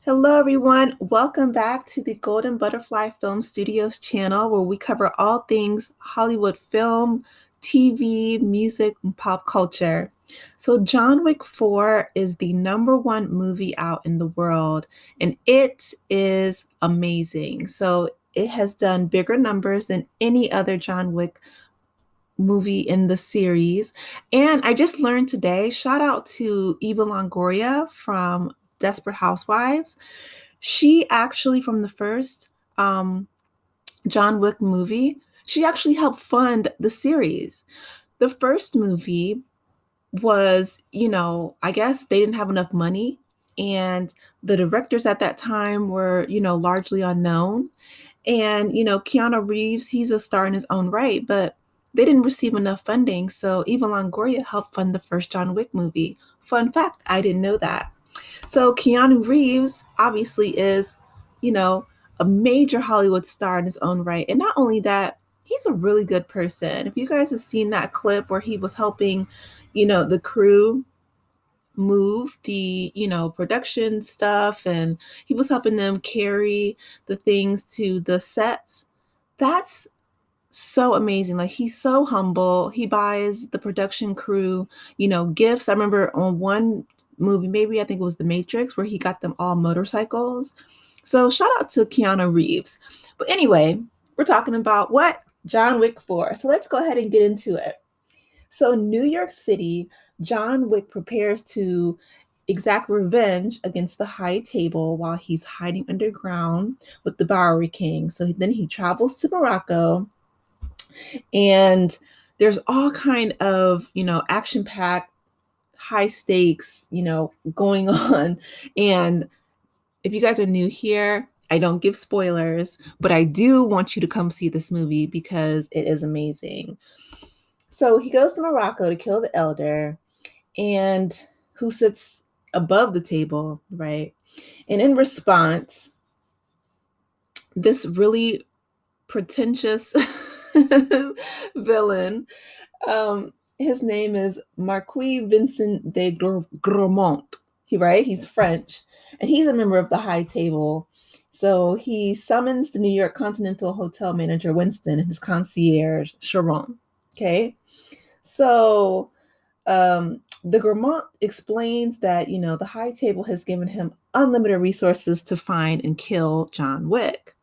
Hello, everyone. Welcome back to the Golden Butterfly Film Studios channel, where we cover all things Hollywood film, TV, music, and pop culture. So, John Wick 4 is the number one movie out in the world, and it is amazing. So, it has done bigger numbers than any other John Wick movie in the series. And I just learned today, shout out to Eva Longoria from Desperate Housewives. She actually, from the first John Wick movie, she actually helped fund the series. The first movie was, I guess they didn't have enough money, and the directors at that time were, largely unknown. And, Keanu Reeves, he's a star in his own right, but they didn't receive enough funding. So Eva Longoria helped fund the first John Wick movie. Fun fact, I didn't know that. So Keanu Reeves obviously is, you know, a major Hollywood star in his own right. And not only that, he's a really good person. If you guys have seen that clip where he was helping, the crew move the, production stuff, and he was helping them carry the things to the sets. That's so amazing. Like, he's so humble. He buys the production crew, gifts. I remember on one movie, maybe I think it was The Matrix, where he got them all motorcycles. So shout out to Keanu Reeves. But anyway, we're talking about what? John Wick 4. So let's go ahead and get into it. So in New York City, John Wick prepares to exact revenge against the High Table while he's hiding underground with the Bowery King. So then he travels to Morocco, and there's all kind of, action packed, high stakes, going on. And if you guys are new here, I don't give spoilers, but I do want you to come see this movie because it is amazing. So he goes to Morocco to kill the elder, and who sits above the table, right? And in response, this really pretentious villain, his name is Marquis Vincent de Gromont. He's French, and he's a member of the High Table. So he summons the New York Continental Hotel manager Winston and his concierge Sharon. Okay, so the Gramont explains that, the High Table has given him unlimited resources to find and kill John Wick.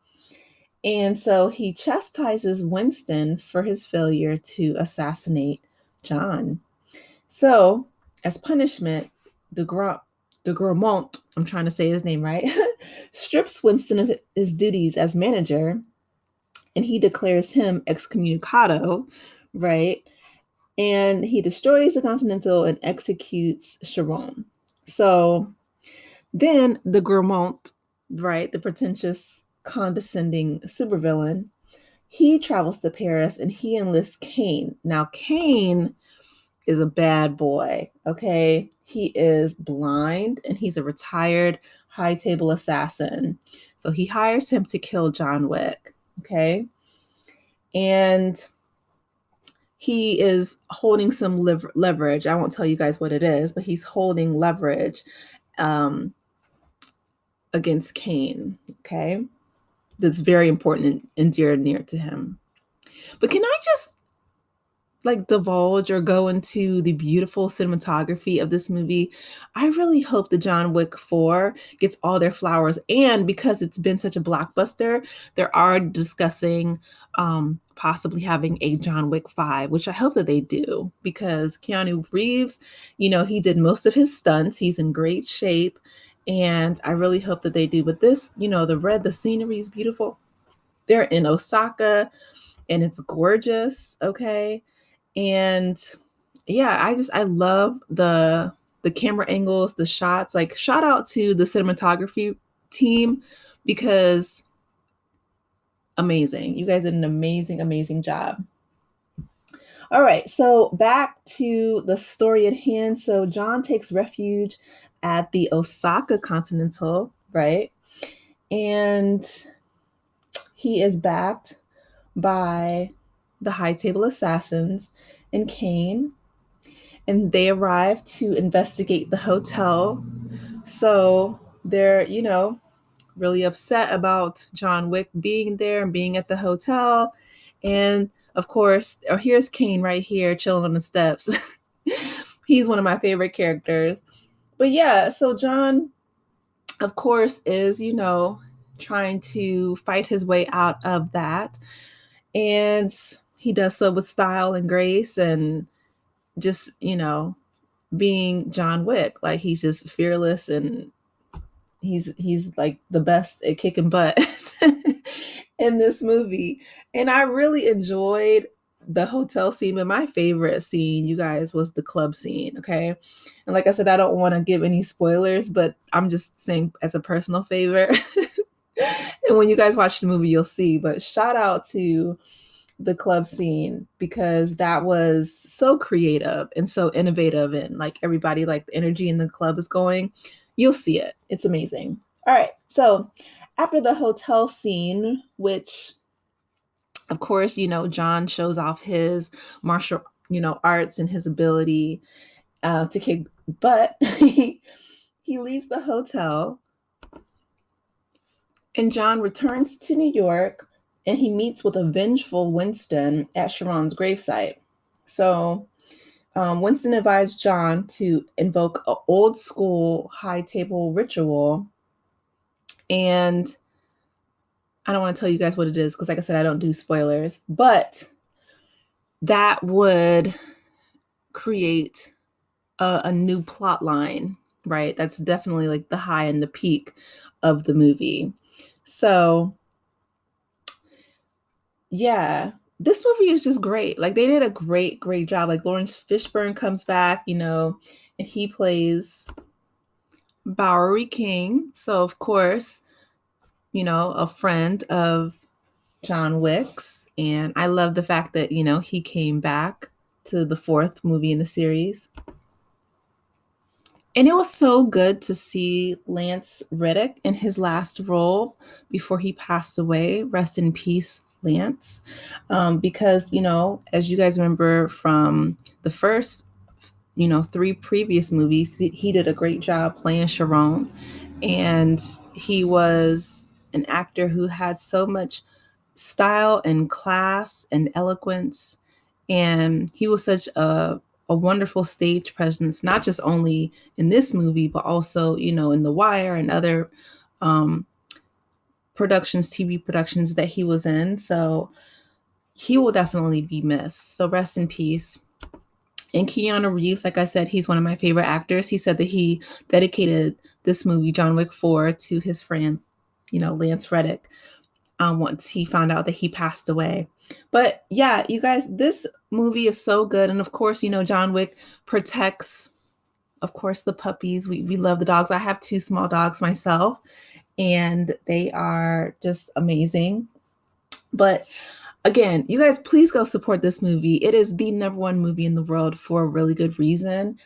And so he chastises Winston for his failure to assassinate John. So, as punishment, the Gramont, I'm trying to say his name right, strips Winston of his duties as manager, and he declares him excommunicado, right? And he destroys the Continental and executes Sharon. So then the Gramont, right, the pretentious, condescending supervillain, he travels to Paris and he enlists Kane. Now, Kane is a bad boy, okay? He is blind and he's a retired high table assassin. So he hires him to kill John Wick, okay? And he is holding some leverage. I won't tell you guys what it is, but he's holding leverage um, against Kane, okay? That's very important and dear and near to him. But can I just like divulge or go into the beautiful cinematography of this movie? I really hope the John Wick 4 gets all their flowers. And because it's been such a blockbuster, they're already discussing possibly having a John Wick 5, which I hope that they do, because Keanu Reeves, he did most of his stunts. He's in great shape. And I really hope that they do. But this, the scenery is beautiful. They're in Osaka and it's gorgeous. Okay. And yeah, I love the camera angles, the shots. Like, shout out to the cinematography team, because amazing. You guys did an amazing job. All right, so back to the story at hand. So John takes refuge at the Osaka Continental, right? And he is backed by the High Table Assassins and Kane, and they arrive to investigate the hotel. So they're, really upset about John Wick being there and being at the hotel. And of course, oh, here's Kane right here chilling on the steps. He's one of my favorite characters. But yeah, so John, of course, is, trying to fight his way out of that. And he does so with style and grace and just, being John Wick. Like he's just fearless and he's like the best at kicking butt in this movie. And I really enjoyed the hotel scene, but my favorite scene, you guys, was the club scene. Okay. And like I said, I don't want to give any spoilers, but I'm just saying as a personal favorite. And when you guys watch the movie, you'll see. But shout out to the club scene because that was so creative and so innovative, and like everybody, like the energy in the club is going. You'll see it. It's amazing. All right. So after the hotel scene, which of course, John shows off his martial, arts and his ability to kick butt. He leaves the hotel and John returns to New York and he meets with a vengeful Winston at Sharon's gravesite. So Winston advised John to invoke an old school high table ritual. And I don't want to tell you guys what it is because, like I said, I don't do spoilers, but that would create a new plot line, right? That's definitely like the high and the peak of the movie. So yeah, this movie is just great. Like they did a great, great job. Like Lawrence Fishburne comes back, and he plays Bowery King. So of course, a friend of John Wick's. And I love the fact that, he came back to the fourth movie in the series. And it was so good to see Lance Reddick in his last role before he passed away. Rest in peace, Lance. Because, as you guys remember from the first, three previous movies, he did a great job playing Sharon. And he was an actor who had so much style and class and eloquence. And he was such a wonderful stage presence, not just only in this movie, but also, in The Wire and other productions, TV productions that he was in. So he will definitely be missed. So rest in peace. And Keanu Reeves, like I said, he's one of my favorite actors. He said that he dedicated this movie, John Wick 4, to his friend, Lance Reddick, once he found out that he passed away. But yeah, you guys, this movie is so good. And of course, John Wick protects, of course, the puppies. We love the dogs. I have 2 small dogs myself, and they are just amazing. But again, you guys, please go support this movie. It is the #1 movie in the world for a really good reason.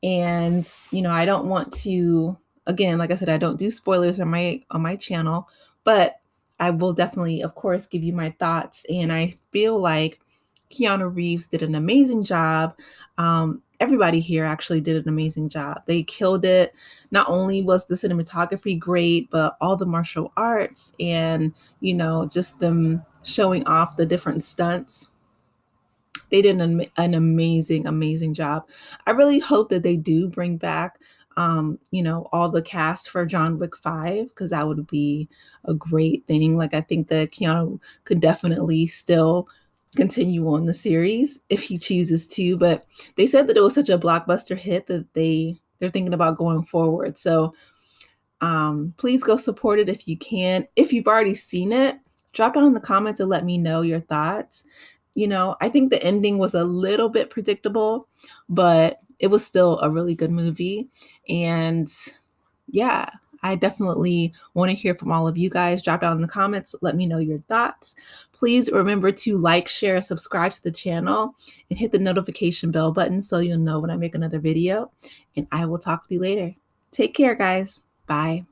And, I don't want to, again, like I said, I don't do spoilers on my channel, but I will definitely, of course, give you my thoughts. And I feel like Keanu Reeves did an amazing job. Everybody here actually did an amazing job. They killed it. Not only was the cinematography great, but all the martial arts and, just them showing off the different stunts. They did an amazing, amazing job. I really hope that they do bring back, all the cast for John Wick 5, because that would be a great thing. Like, I think that Keanu could definitely still continue on the series if he chooses to. But they said that it was such a blockbuster hit that they're thinking about going forward. So please go support it if you can. If you've already seen it, drop down in the comments and let me know your thoughts. I think the ending was a little bit predictable, but it was still a really good movie. And yeah, I definitely want to hear from all of you guys. Drop down in the comments. Let me know your thoughts. Please remember to like, share, subscribe to the channel, and hit the notification bell button so you'll know when I make another video. And I will talk with you later. Take care, guys. Bye.